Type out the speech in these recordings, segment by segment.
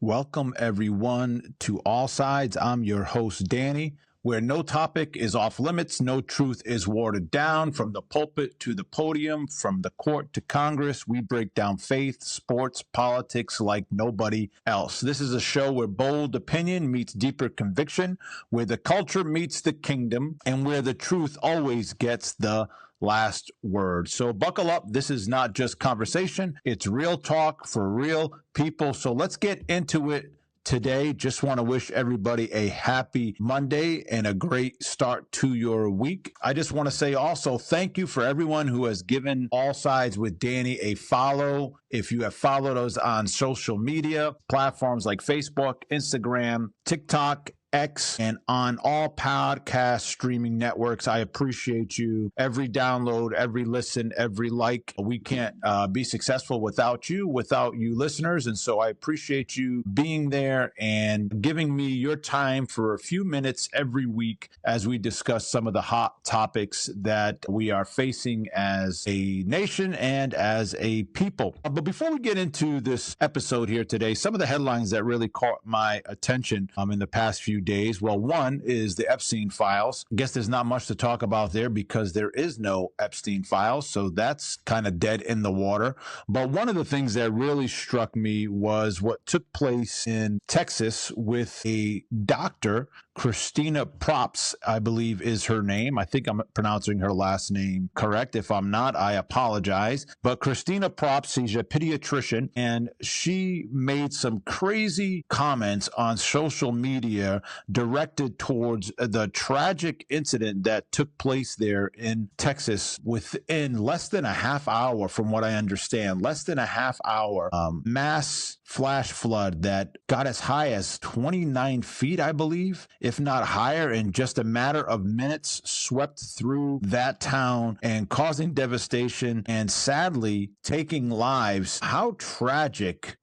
Welcome, everyone, to All Sides. I'm your host, Danny, where no topic is off limits, no truth is watered down. From the pulpit to the podium, from the court to Congress, we break down faith, sports, politics like nobody else. This is a show where bold opinion meets deeper conviction, where the culture meets the kingdom, and where the truth always gets the last word. So buckle up. This is not just conversation. It's real talk for real people. So let's get into it today. Just want to wish everybody a happy Monday and a great start to your week. I just want to say also thank you for everyone who has given All Sides with Danny a follow. If you have followed us on social media platforms like Facebook, Instagram, TikTok, X, and on all podcast streaming networks, I appreciate you. Every download, every listen, every like. We can't be successful without you listeners. And so I appreciate you being there and giving me your time for a few minutes every week as we discuss some of the hot topics that we are facing as a nation and as a people. But before we get into this episode here today, some of the headlines that really caught my attention in the past few days. Well, one is the Epstein files. I guess there's not much to talk about there because there is no Epstein files. So that's kind of dead in the water. But one of the things that really struck me was what took place in Texas with a doctor, Christina Props, I believe is her name. I think I'm pronouncing her last name correct. If I'm not, I apologize. But Christina Props, she's a pediatrician, and she made some crazy comments on social media directed towards the tragic incident that took place there in Texas within less than a half hour, from what I understand, less than a half hour, mass flash flood that got as high as 29 feet, I believe, if not higher, in just a matter of minutes, swept through that town and causing devastation and sadly taking lives. How tragic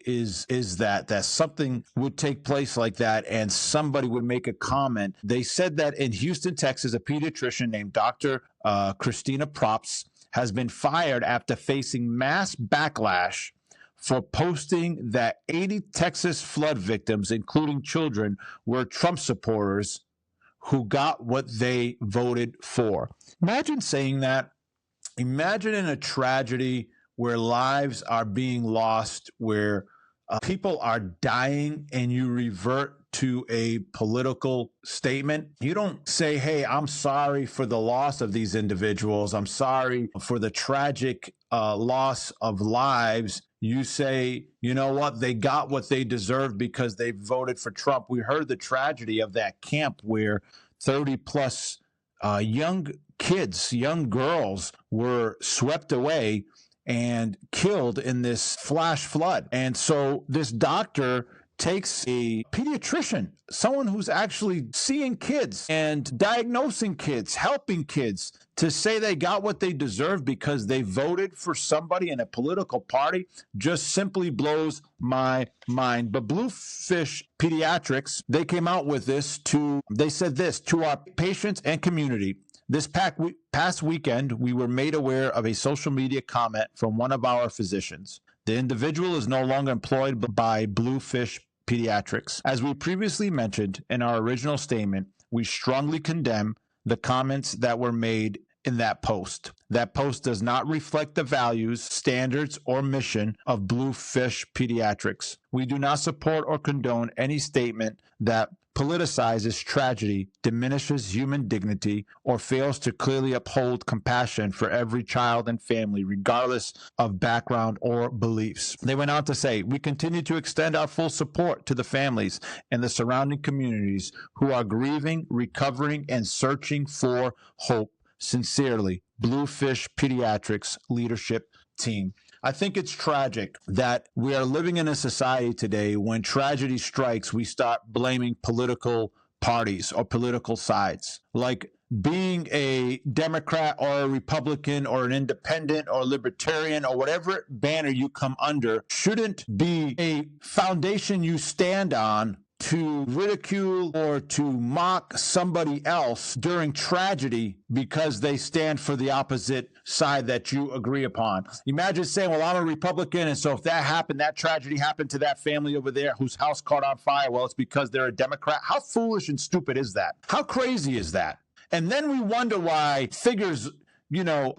is that something would take place like that and somebody would make a comment. They said that in Houston, Texas, a pediatrician named Dr. Christina Props has been fired after facing mass backlash for posting that 80 Texas flood victims, including children, were Trump supporters who got what they voted for. Imagine saying that. Imagine in a tragedy where lives are being lost, where people are dying, and you revert to a political statement. You don't say, hey, I'm sorry for the loss of these individuals. I'm sorry for the tragic loss of lives. You say, you know what, they got what they deserved because they voted for Trump. We heard the tragedy of that camp where 30 plus young kids, young girls were swept away and killed in this flash flood. And so this doctor takes a pediatrician, someone who's actually seeing kids and diagnosing kids, helping kids, to say they got what they deserve because they voted for somebody in a political party just simply blows my mind. But Bluefish Pediatrics, they came out with this they said this to our patients and community. This past weekend, we were made aware of a social media comment from one of our physicians. The individual is no longer employed by Bluefish Pediatrics. As we previously mentioned in our original statement, we strongly condemn the comments that were made in that post. That post does not reflect the values, standards, or mission of Bluefish Pediatrics. We do not support or condone any statement that politicizes tragedy, diminishes human dignity, or fails to clearly uphold compassion for every child and family, regardless of background or beliefs. They went on to say, we continue to extend our full support to the families and the surrounding communities who are grieving, recovering, and searching for hope. Sincerely, Bluefish Pediatrics leadership team. I think it's tragic that we are living in a society today when tragedy strikes, we start blaming political parties or political sides. Like being a Democrat or a Republican or an independent or libertarian or whatever banner you come under shouldn't be a foundation you stand on to ridicule or to mock somebody else during tragedy because they stand for the opposite side that you agree upon. Imagine saying, well, I'm a Republican, and so if that happened, that tragedy happened to that family over there whose house caught on fire, well, it's because they're a Democrat. How foolish and stupid is that? How crazy is that? And then we wonder why figures,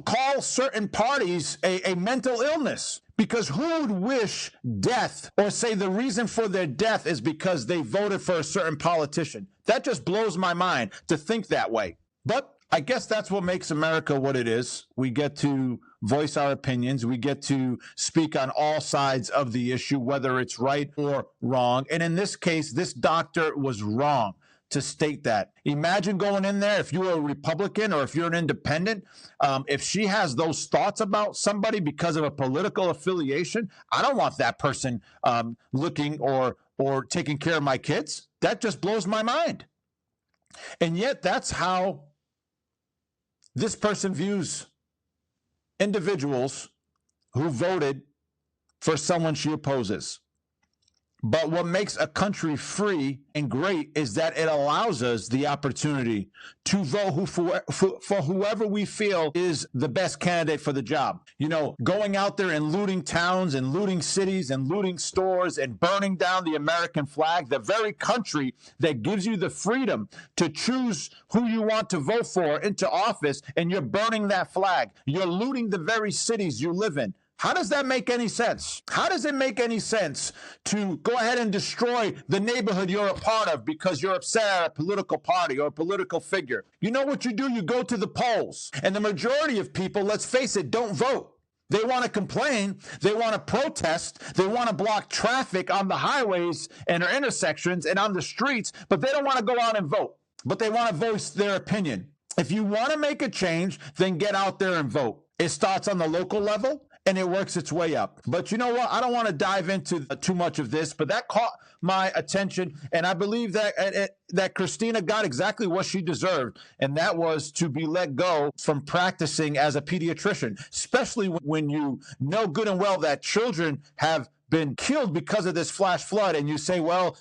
call certain parties a mental illness. Because who would wish death or say the reason for their death is because they voted for a certain politician? That just blows my mind to think that way. But I guess that's what makes America what it is. We get to voice our opinions. We get to speak on all sides of the issue, whether it's right or wrong. And in this case, this doctor was wrong to state that. Imagine going in there, if you're a Republican or if you're an independent, if she has those thoughts about somebody because of a political affiliation, I don't want that person looking or taking care of my kids. That just blows my mind. And yet that's how this person views individuals who voted for someone she opposes. But what makes a country free and great is that it allows us the opportunity to vote for whoever we feel is the best candidate for the job. Going out there and looting towns and looting cities and looting stores and burning down the American flag, the very country that gives you the freedom to choose who you want to vote for into office, and you're burning that flag. You're looting the very cities you live in. How does that make any sense? How does it make any sense to go ahead and destroy the neighborhood you're a part of because you're upset at a political party or a political figure? You know what you do? You go to the polls. And the majority of people, let's face it, don't vote. They want to complain. They want to protest. They want to block traffic on the highways and our intersections and on the streets, but they don't want to go out and vote. But they want to voice their opinion. If you want to make a change, then get out there and vote. It starts on the local level, and it works its way up. But you know what? I don't want to dive into too much of this, but that caught my attention, and I believe that Christina got exactly what she deserved, and that was to be let go from practicing as a pediatrician, especially when you know good and well that children have been killed because of this flash flood, and you say, well,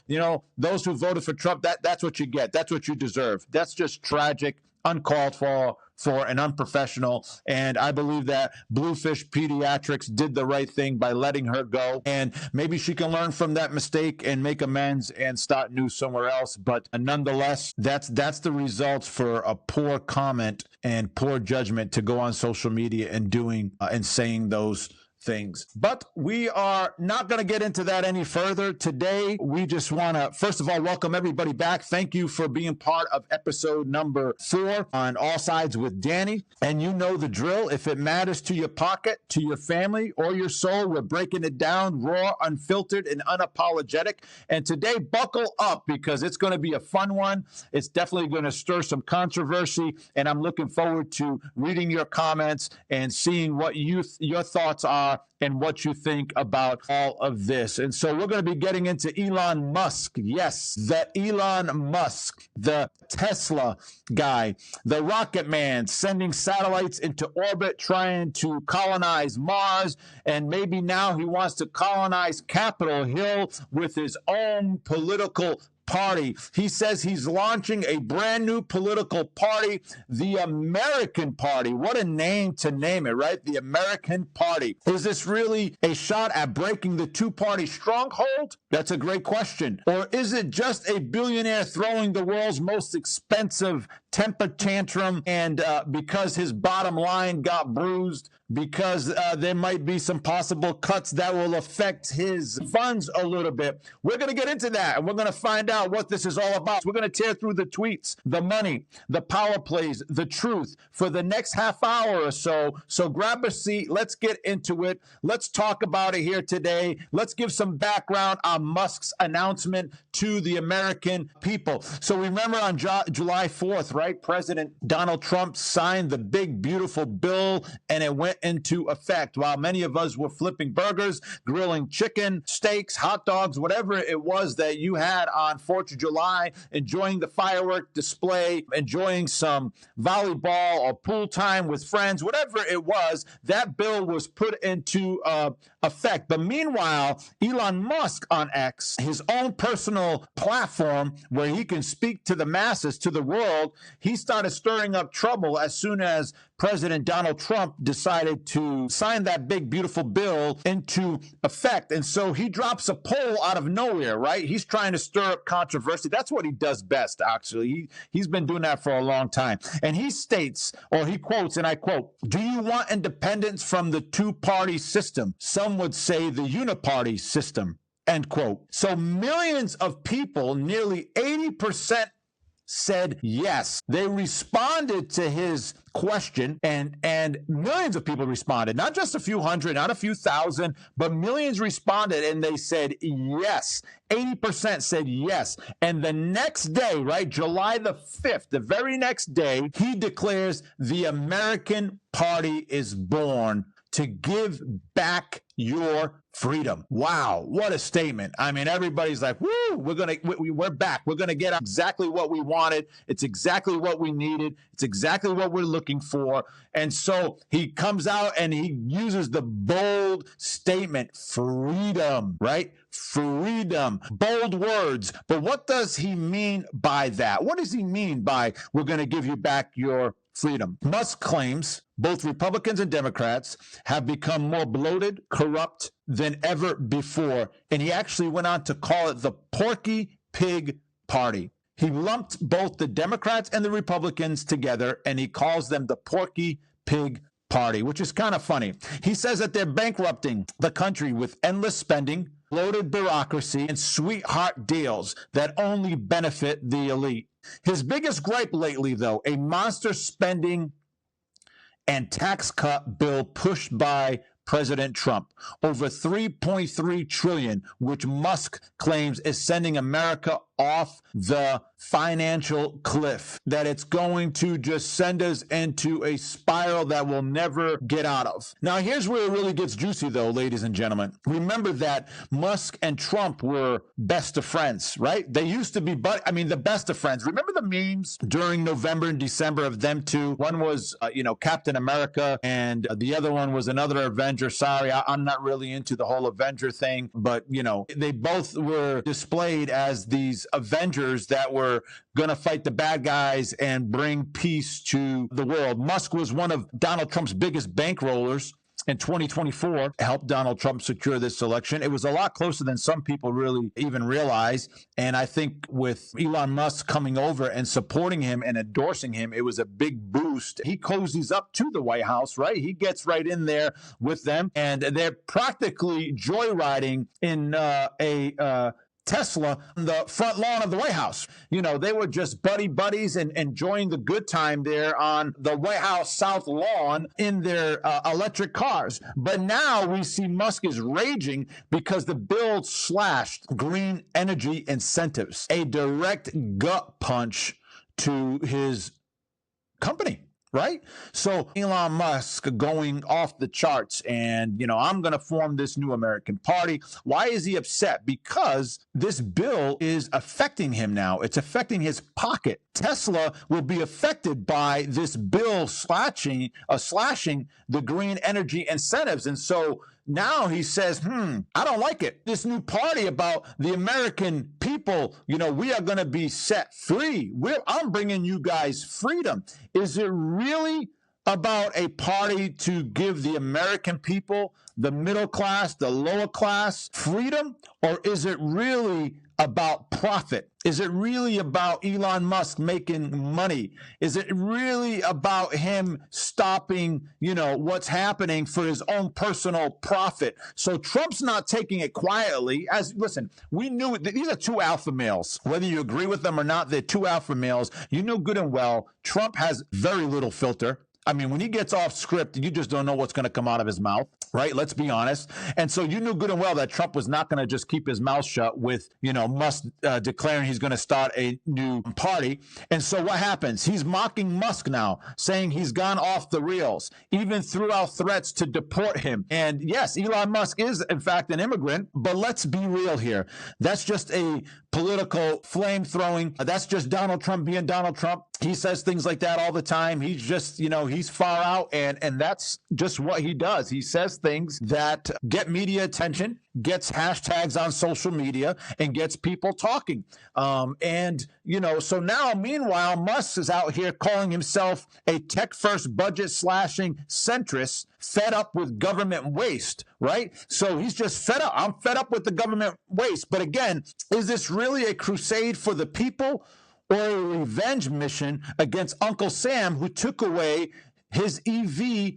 those who voted for Trump, that's what you get. That's what you deserve. That's just tragic, uncalled for and unprofessional. And I believe that Bluefish Pediatrics did the right thing by letting her go. And maybe she can learn from that mistake and make amends and start new somewhere else. But nonetheless, that's the results for a poor comment and poor judgment to go on social media and doing and saying those things. But we are not going to get into that any further today. We just want to, first of all, welcome everybody back. Thank you for being part of episode number 4 on All Sides with Danny. And you know the drill. If it matters to your pocket, to your family, or your soul, we're breaking it down raw, unfiltered, and unapologetic. And today, buckle up because it's going to be a fun one. It's definitely going to stir some controversy. And I'm looking forward to reading your comments and seeing what your thoughts are and what you think about all of this. And so we're going to be getting into Elon Musk. Yes, the Elon Musk, the Tesla guy, the rocket man, sending satellites into orbit, trying to colonize Mars. And maybe now he wants to colonize Capitol Hill with his own political party. He says he's launching a brand new political party, the American Party. What a name to name it, right? The American Party. Is this really a shot at breaking the two-party stronghold? That's a great question. Or is it just a billionaire throwing the world's most expensive temper tantrum and because his bottom line got bruised, because there might be some possible cuts that will affect his funds a little bit. We're going to get into that, and we're going to find out what this is all about. We're going to tear through the tweets, the money, the power plays, the truth for the next half hour or so. So grab a seat. Let's get into it. Let's talk about it here today. Let's give some background on Musk's announcement to the American people. So remember on July 4th, right? right? President Donald Trump signed the big, beautiful bill, and it went into effect. While many of us were flipping burgers, grilling chicken, steaks, hot dogs, whatever it was that you had on 4th of July, enjoying the firework display, enjoying some volleyball or pool time with friends, whatever it was, that bill was put into effect. But meanwhile, Elon Musk on X, his own personal platform where he can speak to the masses, to the world, he started stirring up trouble as soon as President Donald Trump decided to sign that big, beautiful bill into effect. And so he drops a poll out of nowhere, right? He's trying to stir up controversy. That's what he does best, actually. He's been doing that for a long time. And he states, or he quotes, and I quote, "Do you want independence from the two-party system? Some would say the uniparty system," end quote. So millions of people, nearly 80%, said yes. They responded to his question, and millions of people responded, not just a few hundred, not a few thousand, but millions responded, and they said yes. 80% said yes. And the next day, right, July the 5th, the very next day, he declares the American Party is born to give back your freedom. Wow, what a statement. I mean, everybody's like, woo, we're back. We're going to get exactly what we wanted. It's exactly what we needed. It's exactly what we're looking for. And so he comes out and he uses the bold statement, freedom, right? Freedom, bold words. But what does he mean by that? What does he mean by we're going to give you back your freedom? Musk claims both Republicans and Democrats have become more bloated, corrupt than ever before. And he actually went on to call it the Porky Pig Party. He lumped both the Democrats and the Republicans together, and he calls them the Porky Pig Party, which is kind of funny. He says that they're bankrupting the country with endless spending, bloated bureaucracy, and sweetheart deals that only benefit the elite. His biggest gripe lately, though, a monster spending and tax cut bill pushed by President Trump, over $3.3 trillion, which Musk claims is sending America off the financial cliff, that it's going to just send us into a spiral that we'll never get out of. Now, here's where it really gets juicy, though, ladies and gentlemen. Remember that Musk and Trump were best of friends, right? They used to be, the best of friends. Remember the memes during November and December of them two? One was, Captain America, and the other one was another Avenger. Sorry, I'm not really into the whole Avenger thing, but, they both were displayed as these Avengers that were going to fight the bad guys and bring peace to the world. Musk was one of Donald Trump's biggest bankrollers in 2024, helped Donald Trump secure this election. It was a lot closer than some people really even realize. And I think with Elon Musk coming over and supporting him and endorsing him, it was a big boost. He cozies up to the White House, right? He gets right in there with them, and they're practically joyriding in a Tesla on the front lawn of the White House. They were just buddies and enjoying the good time there on the White House South lawn in their electric cars. But now we see Musk is raging because the bill slashed green energy incentives, a direct gut punch to his company. Right? So Elon Musk going off the charts and, I'm going to form this new American party. Why is he upset? Because this bill is affecting him now. It's affecting his pocket. Tesla will be affected by this bill slashing the green energy incentives. And so now he says, I don't like it. This new party about the American people, we are going to be set free. I'm bringing you guys freedom. Is it really about a party to give the American people, the middle class, the lower class, freedom? Or is it really about profit? Is it really about Elon Musk making money? Is it really about him stopping, what's happening for his own personal profit? So Trump's not taking it quietly. Listen, we knew these are two alpha males. Whether you agree with them or not, they're two alpha males. You know good and well, Trump has very little filter. I mean, when he gets off script, you just don't know what's going to come out of his mouth, right? Let's be honest. And so you knew good and well that Trump was not going to just keep his mouth shut with, Musk declaring he's going to start a new party. And so what happens? He's mocking Musk now, saying he's gone off the rails, even threw out threats to deport him. And yes, Elon Musk is, in fact, an immigrant, but let's be real here. That's just a political flame throwing. That's just Donald Trump being Donald Trump. He says things like that all the time. He's just, he's far out, and that's just what he does. He says things that get media attention, gets hashtags on social media, and gets people talking. So now, meanwhile, Musk is out here calling himself a tech-first budget-slashing centrist, fed up with government waste, right? So he's just fed up. I'm fed up with the government waste. But again, is this really a crusade for the people or a revenge mission against Uncle Sam, who took away his EV,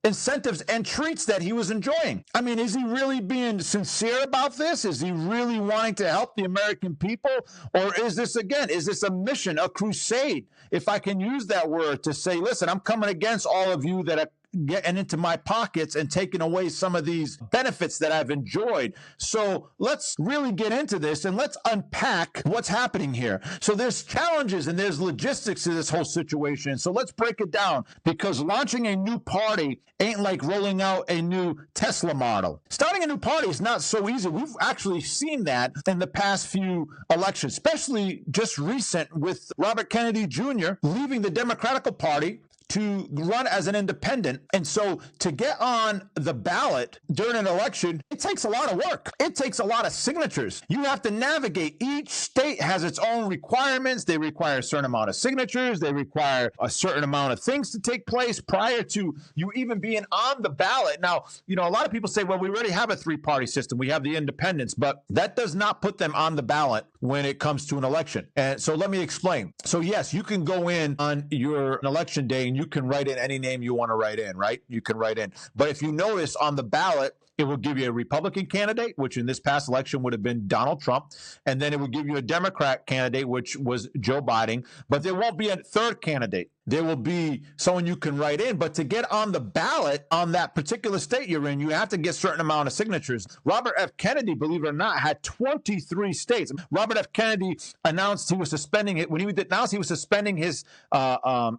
incentives and treats that he was enjoying? I mean, is he really being sincere about this? Is he really wanting to help the American people? Or is this a mission, a crusade, if I can use that word, to say, listen, I'm coming against all of you that are getting into my pockets and taking away some of these benefits that I've enjoyed. So let's really get into this and let's unpack what's happening here. So there's challenges and there's logistics to this whole situation. So let's break it down, because launching a new party ain't like rolling out a new Tesla model. Starting a new party is not so easy. We've actually seen that in the past few elections, especially just recent with Robert Kennedy Jr. leaving the Democratic Party to run as an independent. And so to get on the ballot during an election, it takes a lot of work. It takes a lot of signatures. You have to navigate. Each state has its own requirements. They require a certain amount of signatures. They require a certain amount of things to take place prior to you even being on the ballot. Now, a lot of people say, well, we already have a three-party system. We have the independents, but that does not put them on the ballot when it comes to an election. And so let me explain. So yes, you can go in on your election day and you can write in any name you want to write in, right? You can write in. But if you notice on the ballot, it will give you a Republican candidate, which in this past election would have been Donald Trump. And then it would give you a Democrat candidate, which was Joe Biden. But there won't be a third candidate. There will be someone you can write in. But to get on the ballot on that particular state you're in, you have to get a certain amount of signatures. Robert F. Kennedy, believe it or not, had 23 states. Robert F. Kennedy announced he was suspending it. When he announced he was suspending his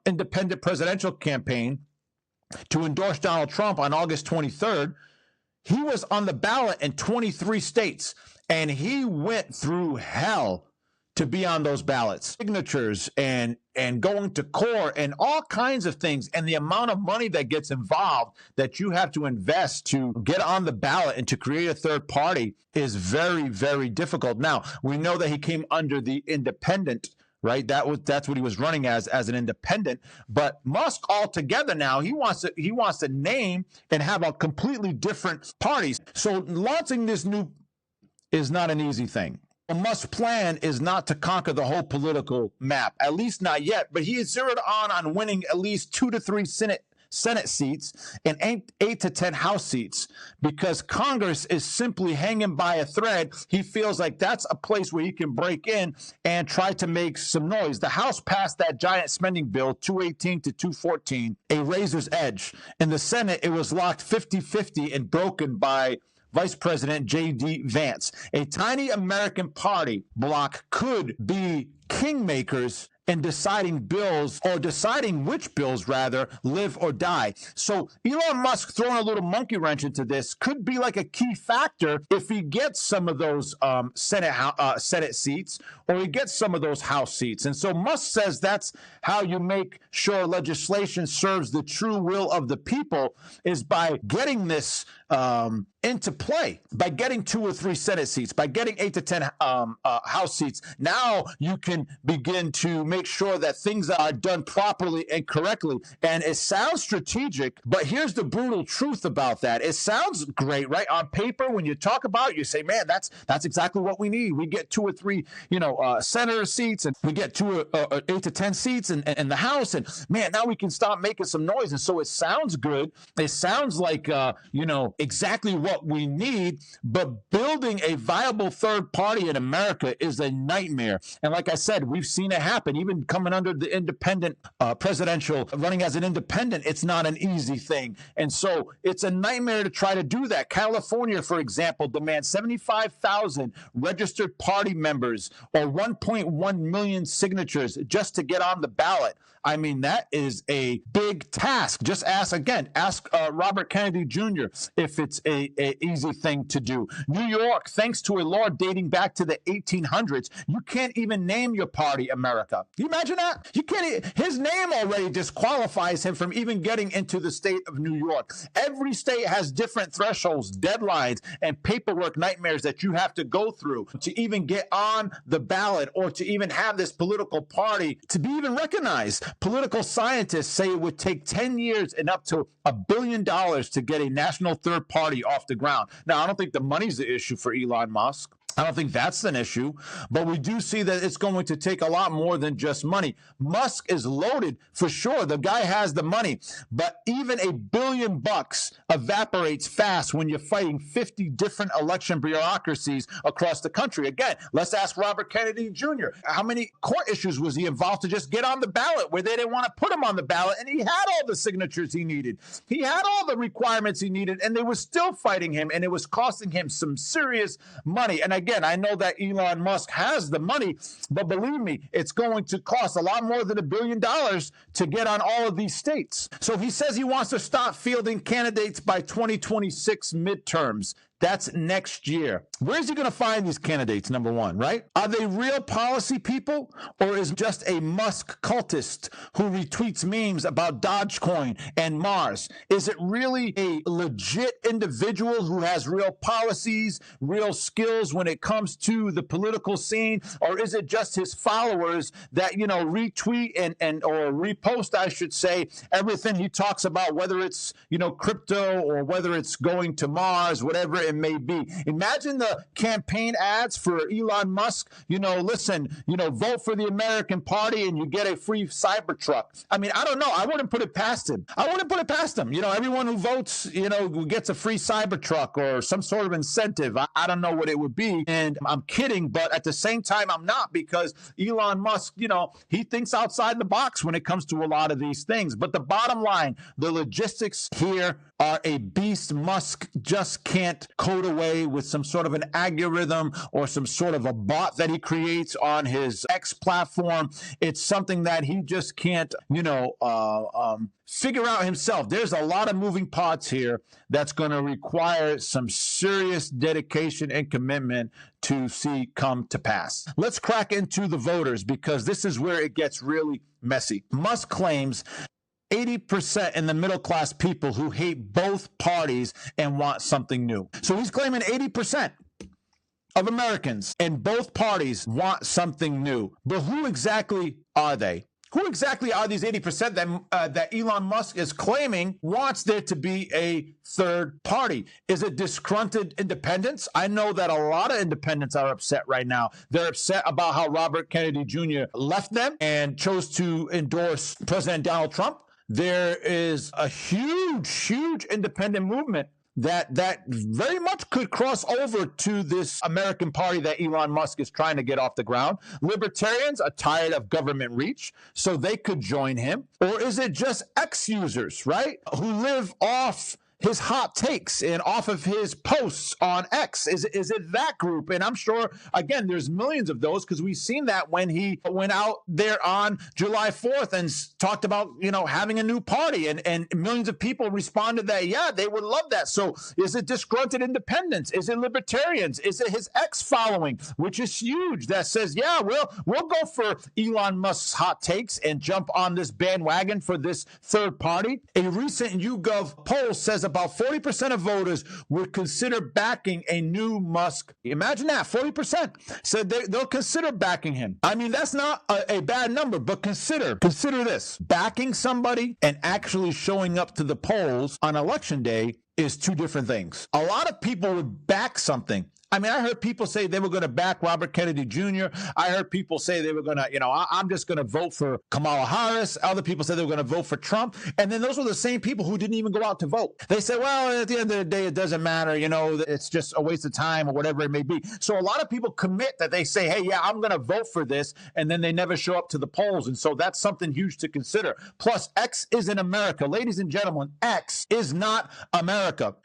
independent presidential campaign to endorse Donald Trump on August 23rd, he was on the ballot in 23 states, and he went through hell to be on those ballots. Signatures and going to court and all kinds of things, and the amount of money that gets involved that you have to invest to get on the ballot and to create a third party is very, very difficult. Now, we know that he came under the independent, right? That's what he was running as an independent. But Musk altogether now, he wants to name and have a completely different party. So launching this new is not an easy thing. Musk's plan is not to conquer the whole political map, at least not yet. But he is zeroed on winning at least 2 to 3 Senate seats and 8 to 10 House seats, because Congress is simply hanging by a thread. He feels like that's a place where he can break in and try to make some noise. The House passed that giant spending bill, 218 to 214, a razor's edge. In the Senate, it was locked 50-50 and broken by Vice President J.D. Vance. A tiny American party bloc could be kingmakers in deciding bills, or deciding which bills, rather, live or die. So Elon Musk throwing a little monkey wrench into this could be like a key factor if he gets some of those Senate seats, or he gets some of those House seats. And so Musk says that's how you make sure legislation serves the true will of the people, is by getting this into play, by getting 2 or 3 Senate seats, by getting 8 to 10 House seats. Now you can begin to make sure that things are done properly and correctly. And it sounds strategic, but here's the brutal truth about that. It sounds great, right? On paper, when you talk about it, you say, man, that's exactly what we need. We get 2 or 3, senator seats, and we get 8 to 10 seats in the House. And man, now we can start making some noise. And so it sounds good. It sounds like, exactly what we need, but building a viable third party in America is a nightmare. And like I said, we've seen it happen. even coming under the independent presidential, running as an independent, it's not an easy thing. And so it's a nightmare to try to do that. California, for example, demands 75,000 registered party members or 1.1 million signatures just to get on the ballot. I mean, that is a big task. Just ask Robert Kennedy Jr. if it's a easy thing to do. New York, thanks to a law dating back to the 1800s, you can't even name your party America. Can you imagine that? You can't. His name already disqualifies him from even getting into the state of New York. Every state has different thresholds, deadlines, and paperwork nightmares that you have to go through to even get on the ballot or to even have this political party to be even recognized. Political scientists say it would take 10 years and up to $1 billion to get a national third party off the ground. Now, I don't think the money's the issue for Elon Musk. I don't think that's an issue, but we do see that it's going to take a lot more than just money. Musk is loaded for sure. The guy has the money, but even $1 billion evaporates fast when you're fighting 50 different election bureaucracies across the country. Again, let's ask Robert Kennedy Jr. How many court issues was he involved to just get on the ballot where they didn't want to put him on the ballot, and he had all the signatures he needed. He had all the requirements he needed, and they were still fighting him, and it was costing him some serious money. And again, I know that Elon Musk has the money, but believe me, it's going to cost a lot more than $1 billion to get on all of these states. So he says he wants to stop fielding candidates by 2026 midterms. That's next year. Where's he going to find these candidates, number one, right? Are they real policy people, or is just a Musk cultist who retweets memes about Dogecoin and Mars? Is it really a legit individual who has real policies, real skills when it comes to the political scene, or is it just his followers that, retweet and or repost, I should say, everything he talks about, whether it's, crypto or whether it's going to Mars, whatever it may be. Imagine the campaign ads for Elon Musk. Vote for the American Party and you get a free Cybertruck. I mean, I don't know. I wouldn't put it past him. Everyone who votes, gets a free Cybertruck or some sort of incentive. I don't know what it would be. And I'm kidding, but at the same time, I'm not, because Elon Musk, he thinks outside the box when it comes to a lot of these things. But the bottom line, the logistics here are a beast. Musk just can't code away with some sort of an algorithm or some sort of a bot that he creates on his X platform. It's something that he just can't, figure out himself. There's a lot of moving parts here that's going to require some serious dedication and commitment to see come to pass. Let's crack into the voters, because this is where it gets really messy. Musk claims 80% in the middle class people who hate both parties and want something new. So he's claiming 80% of Americans in both parties want something new. But who exactly are they? Who exactly are these 80% that Elon Musk is claiming wants there to be a third party? Is it disgruntled independents? I know that a lot of independents are upset right now. They're upset about how Robert Kennedy Jr. left them and chose to endorse President Donald Trump. There is a huge independent movement that very much could cross over to this American party that Elon Musk is trying to get off the ground. Libertarians are tired of government reach, so they could join him. Or is it just X users, right, who live off his hot takes and off of his posts on X? Is it that group? And I'm sure, again, there's millions of those, because we've seen that when he went out there on July 4th and talked about, having a new party, and millions of people responded that, yeah, they would love that. So is it disgruntled independents? Is it libertarians? Is it his X following, which is huge, that says, yeah, we'll go for Elon Musk's hot takes and jump on this bandwagon for this third party? A recent YouGov poll says about 40% of voters would consider backing a new Musk. Imagine that, 40% said they'll consider backing him. I mean, that's not a bad number, but consider this. Backing somebody and actually showing up to the polls on election day is two different things. A lot of people would back something. I mean, I heard people say they were going to back Robert Kennedy Jr. I heard people say they were going to, I'm just going to vote for Kamala Harris. Other people said they were going to vote for Trump. And then those were the same people who didn't even go out to vote. They said, well, at the end of the day, it doesn't matter. It's just a waste of time or whatever it may be. So a lot of people commit that they say, hey, yeah, I'm going to vote for this. And then they never show up to the polls. And so that's something huge to consider. Plus, X isn't America. Ladies and gentlemen, X is not America.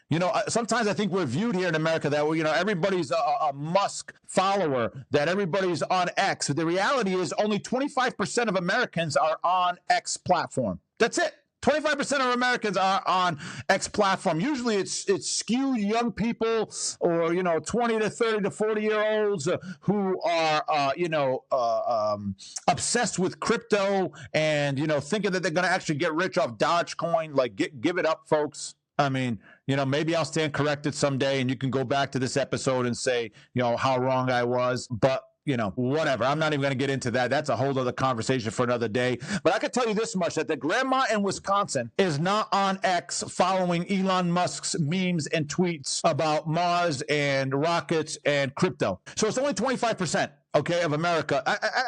Sometimes I think we're viewed here in America that, everybody's a Musk follower, that everybody's on X. The reality is only 25% of Americans are on X platform. That's it. 25% of Americans are on X platform. Usually it's skewed young people or, 20 to 30 to 40-year-olds who are, obsessed with crypto and, thinking that they're going to actually get rich off Dogecoin. Like, give it up, folks. I mean, maybe I'll stand corrected someday and you can go back to this episode and say, how wrong I was. But whatever. I'm not even going to get into that. That's a whole other conversation for another day. But I can tell you this much, that the grandma in Wisconsin is not on X following Elon Musk's memes and tweets about Mars and rockets and crypto. So it's only 25%. Okay, of America.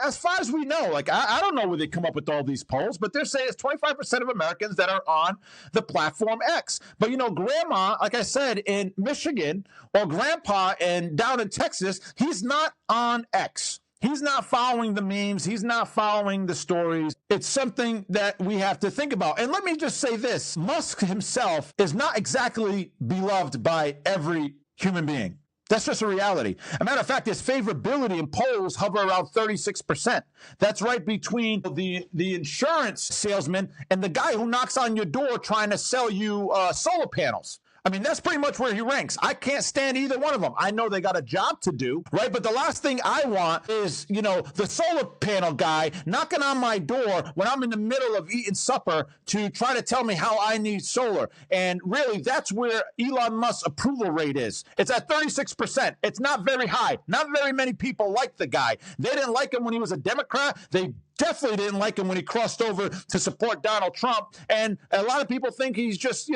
As far as we know, I don't know where they come up with all these polls, but they're saying it's 25% of Americans that are on the platform X. But, grandma, like I said, in Michigan, or grandpa down in Texas, he's not on X. He's not following the memes. He's not following the stories. It's something that we have to think about. And let me just say this. Musk himself is not exactly beloved by every human being. That's just a reality. As a matter of fact, his favorability in polls hover around 36%. That's right between the insurance salesman and the guy who knocks on your door trying to sell you solar panels. I mean, that's pretty much where he ranks. I can't stand either one of them. I know they got a job to do, right? But the last thing I want is, the solar panel guy knocking on my door when I'm in the middle of eating supper to try to tell me how I need solar. And really, that's where Elon Musk's approval rate is. It's at 36%. It's not very high. Not very many people like the guy. They didn't like him when he was a Democrat. They definitely didn't like him when he crossed over to support Donald Trump. And a lot of people think he's just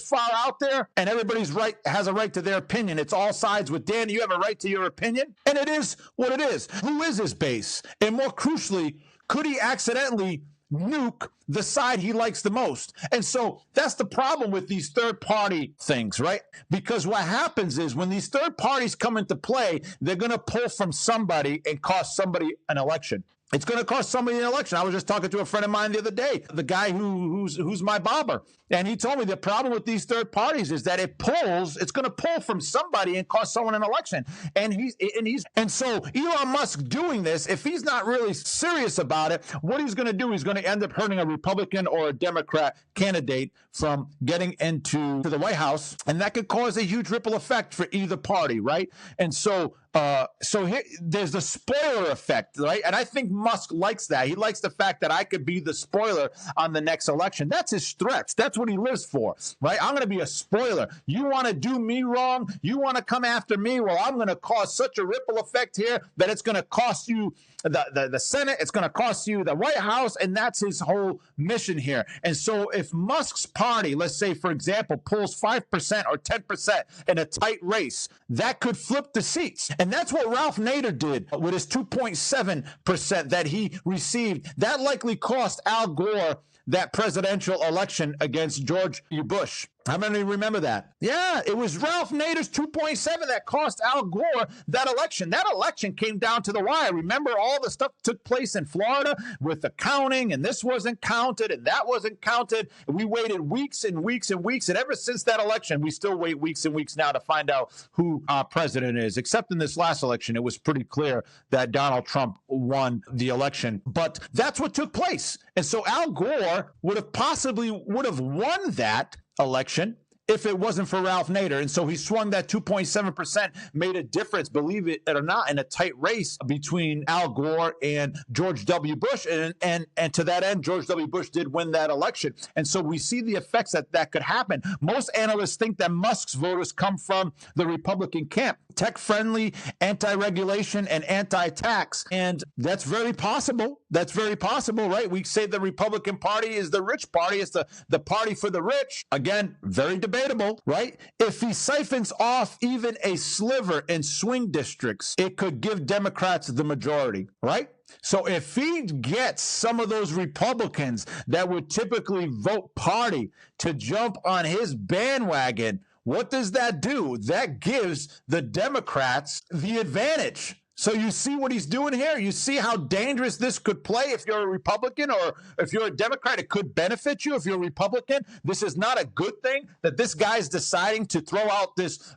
far out there and everybody's has a right to their opinion. It's all sides with Danny. You have a right to your opinion. And it is what it is. Who is his base? And more crucially, could he accidentally nuke the side he likes the most? And so that's the problem with these third-party things, right? Because what happens is when these third parties come into play, they're going to pull from somebody and cost somebody an election. It's going to cost somebody an election. I was just talking to a friend of mine the other day, the guy who's my barber. And he told me the problem with these third parties is that it's going to pull from somebody and cost someone an election. And so Elon Musk doing this, if he's not really serious about it, what he's going to do, he's going to end up hurting a Republican or a Democrat candidate from getting into the White House. And that could cause a huge ripple effect for either party, right? And so here, there's the spoiler effect, right? And I think Musk likes that. He likes the fact that I could be the spoiler on the next election. That's his stretch. That's what he lives for, right? I'm going to be a spoiler. You want to do me wrong? You want to come after me? Well, I'm going to cause such a ripple effect here that it's going to cost you the Senate. It's going to cost you the White House. And that's his whole mission here. And so if Musk's party, let's say, for example, pulls 5% or 10% in a tight race, that could flip the seats. And that's what Ralph Nader did with his 2.7% that he received. That likely cost Al Gore that presidential election against George W. Bush. How many remember that? Yeah, it was Ralph Nader's 2.7 that cost Al Gore that election. That election came down to the wire. Remember all the stuff took place in Florida with the counting, and this wasn't counted, and that wasn't counted. We waited weeks and weeks and weeks, and ever since that election, we still wait weeks and weeks now to find out who our president is. Except in this last election, it was pretty clear that Donald Trump won the election. But that's what took place. And so Al Gore would have won that election if it wasn't for Ralph Nader. And so he swung that 2.7%, made a difference, believe it or not, in a tight race between Al Gore and George W. Bush. And to that end, George W. Bush did win that election. And so we see the effects that could happen. Most analysts think that Musk's voters come from the Republican camp, tech-friendly, anti-regulation, and anti-tax. And that's very possible. That's very possible, right? We say the Republican Party is the rich party. It's the party for the rich. Again, very debatable. debatable, right? If he siphons off even a sliver in swing districts, it could give Democrats the majority, right? So if he gets some of those Republicans that would typically vote party to jump on his bandwagon, what does that do? That gives the Democrats the advantage. So you see what he's doing here? You see how dangerous this could play if you're a Republican, or if you're a Democrat, it could benefit you. If you're a Republican, this is not a good thing that this guy's deciding to throw out this,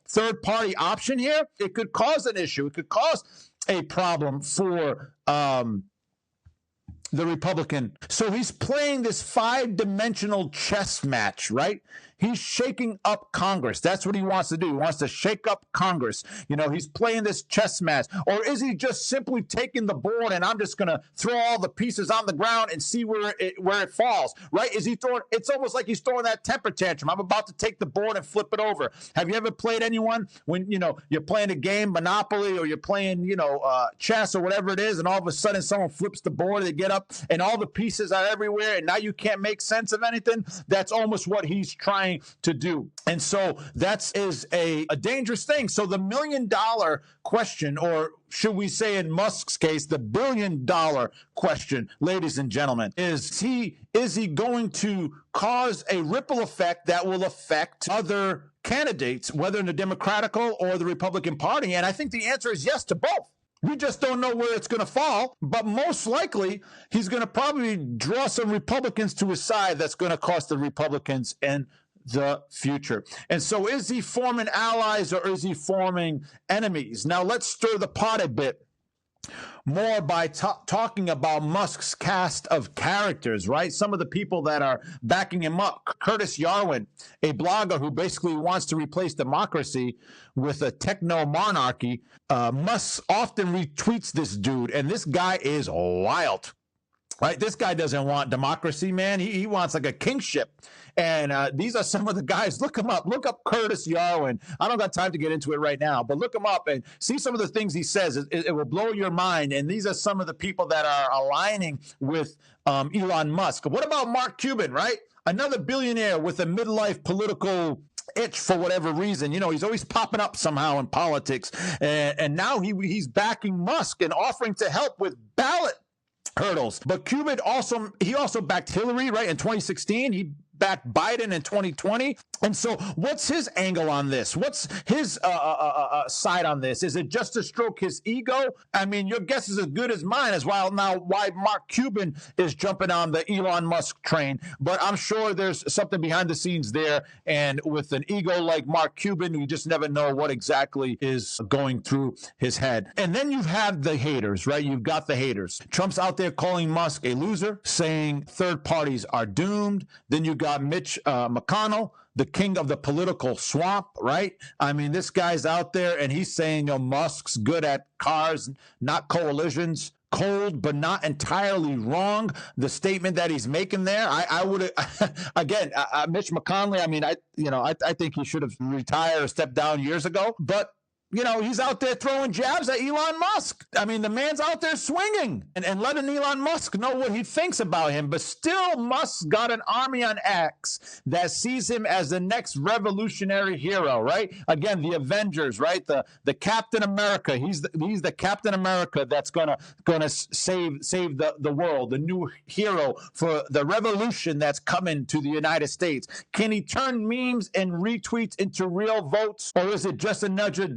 third party option here. It could cause an issue. It could cause a problem for the Republican. So he's playing this 5-dimensional chess match, right? He's shaking up Congress. That's what he wants to do. He wants to shake up Congress. He's playing this chess match. Or is he just simply taking the board and I'm just going to throw all the pieces on the ground and see where it falls, right? Is he throwing? It's almost like he's throwing that temper tantrum. I'm about to take the board and flip it over. Have you ever played anyone when, you're playing a game, Monopoly, or you're playing, chess or whatever it is, and all of a sudden someone flips the board, they get up and all the pieces are everywhere and now you can't make sense of anything? That's almost what he's trying to do. And so that is a dangerous thing. So the $1 million question, or should we say in Musk's case, the $1 billion question, ladies and gentlemen, is he going to cause a ripple effect that will affect other candidates, whether in the Democratic or the Republican Party? And I think the answer is yes to both. We just don't know where it's going to fall, but most likely he's going to probably draw some Republicans to his side. That's going to cost the Republicans in the future. And so is he forming allies or is he forming enemies? Now let's stir the pot a bit more by talking about Musk's cast of characters, right? Some of the people that are backing him up. Curtis Yarwin, a blogger who basically wants to replace democracy with a techno-monarchy. Musk often retweets this dude, and this guy is wild. Right, this guy doesn't want democracy, man. He wants like a kingship. And these are some of the guys. Look him up. Look up Curtis Yarwin. I don't got time to get into it right now, but look him up and see some of the things he says. It will blow your mind. And these are some of the people that are aligning with Elon Musk. What about Mark Cuban, right? Another billionaire with a midlife political itch for whatever reason. He's always popping up somehow in politics. And now he's backing Musk and offering to help with ballot hurdles. But Cuban also backed Hillary, right? In 2016, he backed Biden in 2020. And so what's his angle on this? What's his side on this? Is it just to stroke his ego? I mean, your guess is as good as mine as well now why Mark Cuban is jumping on the Elon Musk train. But I'm sure there's something behind the scenes there. And with an ego like Mark Cuban, you just never know what exactly is going through his head. And then you have the haters, right? You've got the haters. Trump's out there calling Musk a loser, saying third parties are doomed. Then you got Mitch McConnell, the king of the political swamp, right? I mean, this guy's out there and he's saying, Musk's good at cars, not coalitions. Cold, but not entirely wrong. The statement that he's making there, I would again, Mitch McConnell. I mean, I think he should have retired or stepped down years ago. But he's out there throwing jabs at Elon Musk. I mean, the man's out there swinging and letting Elon Musk know what he thinks about him. But still, Musk's got an army on X that sees him as the next revolutionary hero, right? Again, the Avengers, right? The Captain America. He's the Captain America that's gonna save the world, the new hero for the revolution that's coming to the United States. Can he turn memes and retweets into real votes, or is it just another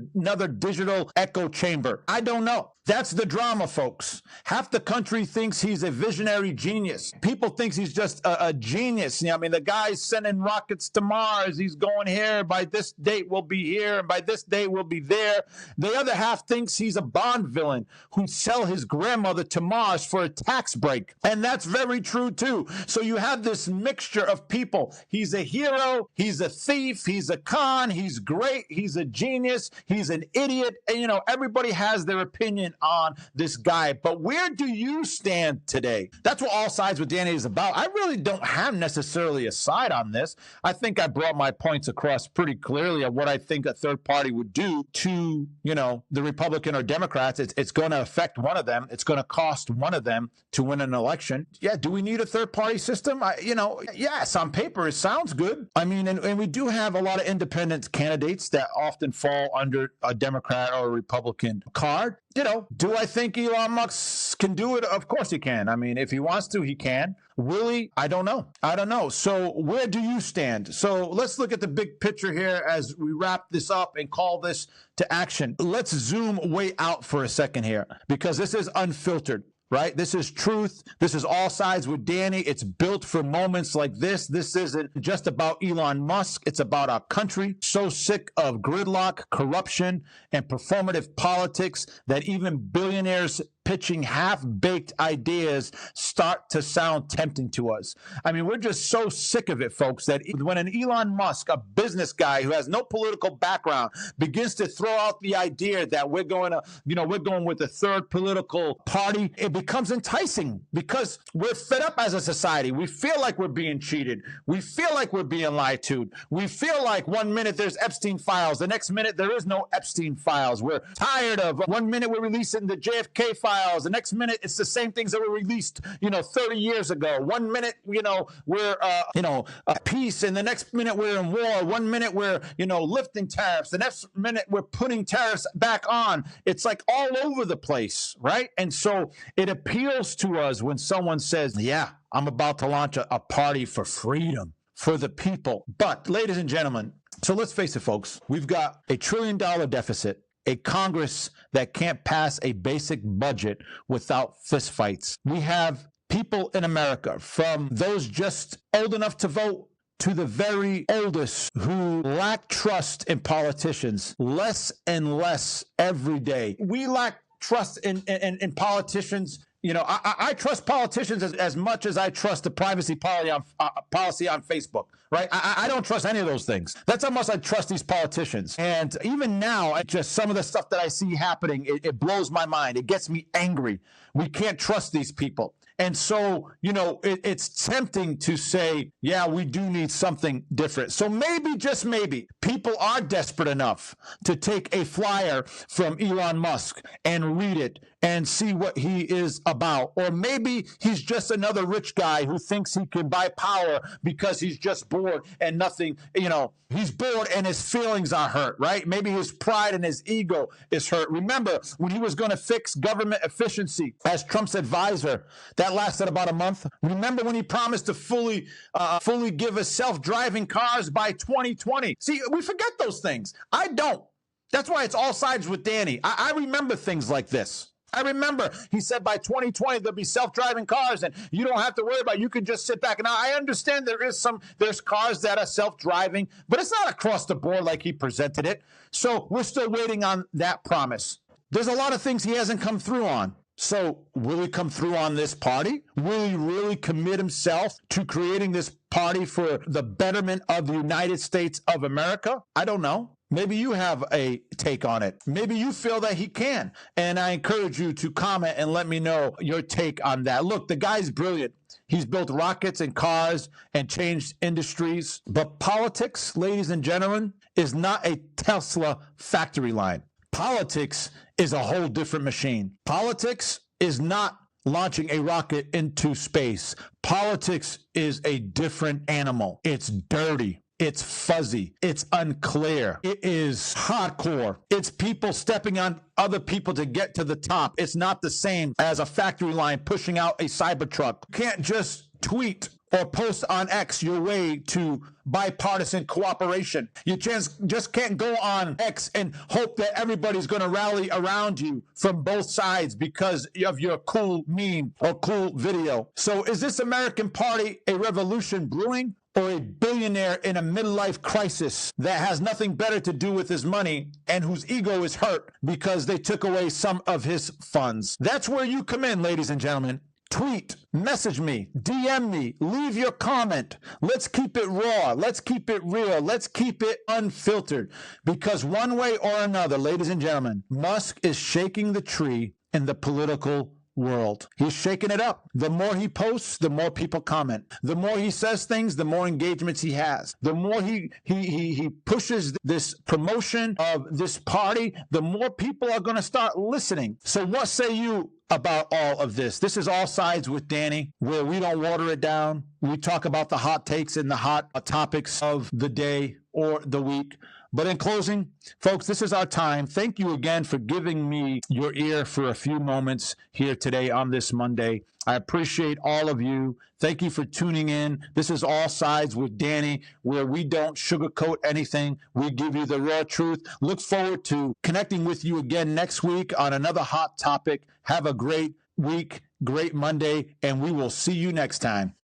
digital echo chamber? I don't know. That's the drama, folks. Half the country thinks he's a visionary genius. People think he's just a genius. The guy's sending rockets to Mars. He's going here. By this date, we'll be here. And by this date, we'll be there. The other half thinks he's a Bond villain who'd sell his grandmother to Mars for a tax break. And that's very true, too. So you have this mixture of people. He's a hero. He's a thief. He's a con. He's great. He's a genius. He's an idiot. And, everybody has their opinion on this guy. But where do you stand today? That's what All Sides with Danny is about. I really don't have necessarily a side on this. I think I brought my points across pretty clearly of what I think a third party would do to, the Republican or Democrats. It's going to affect one of them. It's going to cost one of them to win an election. Yeah, do we need a third party system? Yes, on paper, it sounds good. I mean, and we do have a lot of independent candidates that often fall under a Democrat or a Republican card. Do I think Elon Musk can do it? Of course he can. I mean, if he wants to, he can. Will he? I don't know. So where do you stand? So let's look at the big picture here as we wrap this up and call this to action. Let's zoom way out for a second here, because this is unfiltered. Right? This is truth. This is All Sides with Danny. It's built for moments like this. This isn't just about Elon Musk. It's about our country. So sick of gridlock, corruption, and performative politics that even billionaires pitching half-baked ideas start to sound tempting to us. I mean, we're just so sick of it, folks, that when an Elon Musk, a business guy who has no political background, begins to throw out the idea that we're going with a third political party, it becomes enticing because we're fed up as a society. We feel like we're being cheated. We feel like we're being lied to. We feel like 1 minute there's Epstein files, the next minute there is no Epstein files. We're tired of 1 minute we're releasing the JFK files. The next minute, it's the same things that were released, 30 years ago. 1 minute, we're, at peace. And the next minute, we're in war. 1 minute, we're, lifting tariffs. The next minute, we're putting tariffs back on. It's like all over the place, right? And so it appeals to us when someone says, yeah, I'm about to launch a party for freedom, for the people. But, ladies and gentlemen, so let's face it, folks, we've got a $1 trillion deficit, a Congress that can't pass a basic budget without fistfights. We have people in America, from those just old enough to vote to the very oldest, who lack trust in politicians less and less every day. We lack trust in politicians. I trust politicians as much as I trust the privacy policy on Facebook, right? I don't trust any of those things. That's how much I trust these politicians. And even now, just some of the stuff that I see happening, it blows my mind. It gets me angry. We can't trust these people. And so, it's tempting to say, yeah, we do need something different. So maybe, just maybe, people are desperate enough to take a flyer from Elon Musk and read it and see what he is about. Or maybe he's just another rich guy who thinks he can buy power because he's just bored and nothing, he's bored and his feelings are hurt, right? Maybe his pride and his ego is hurt. Remember when he was going to fix government efficiency as Trump's advisor, that lasted about a month. Remember when he promised to fully give us self-driving cars by 2020? See, we forget those things. I don't. That's why it's All Sides with Danny. I remember things like this. I remember he said by 2020 there'll be self-driving cars and you don't have to worry about it. You can just sit back. Now, I understand there's cars that are self-driving, but it's not across the board like he presented it. So we're still waiting on that promise. There's a lot of things he hasn't come through on. So will he come through on this party? Will he really commit himself to creating this party for the betterment of the United States of America? I don't know. Maybe you have a take on it. Maybe you feel that he can. And I encourage you to comment and let me know your take on that. Look, the guy's brilliant. He's built rockets and cars and changed industries. But politics, ladies and gentlemen, is not a Tesla factory line. Politics is a whole different machine. Politics is not launching a rocket into space. Politics is a different animal. It's dirty. It's fuzzy. It's unclear. It is hardcore. It's people stepping on other people to get to the top. It's not the same as a factory line pushing out a Cybertruck. You can't just tweet or post on X your way to bipartisan cooperation. You just can't go on X and hope that everybody's going to rally around you from both sides because of your cool meme or cool video. So is this American party a revolution brewing, or a billionaire in a midlife crisis that has nothing better to do with his money and whose ego is hurt because they took away some of his funds? That's where you come in, ladies and gentlemen. tweet, message me, DM me, leave your comment. Let's keep it raw. Let's keep it real. Let's keep it unfiltered. Because one way or another, ladies and gentlemen, Musk is shaking the tree in the political world. He's shaking it up. The more he posts, the more people comment. The more he says things, the more engagements he has. The more he pushes this promotion of this party, the more people are going to start listening. So what say you about all of this? This is All Sides with Danny, where we don't water it down. We talk about the hot takes and the hot topics of the day or the week. But in closing, folks, this is our time. Thank you again for giving me your ear for a few moments here today on this Monday. I appreciate all of you. Thank you for tuning in. This is All Sides with Danny, where we don't sugarcoat anything. We give you the raw truth. Look forward to connecting with you again next week on another hot topic. Have a great week, great Monday, and we will see you next time.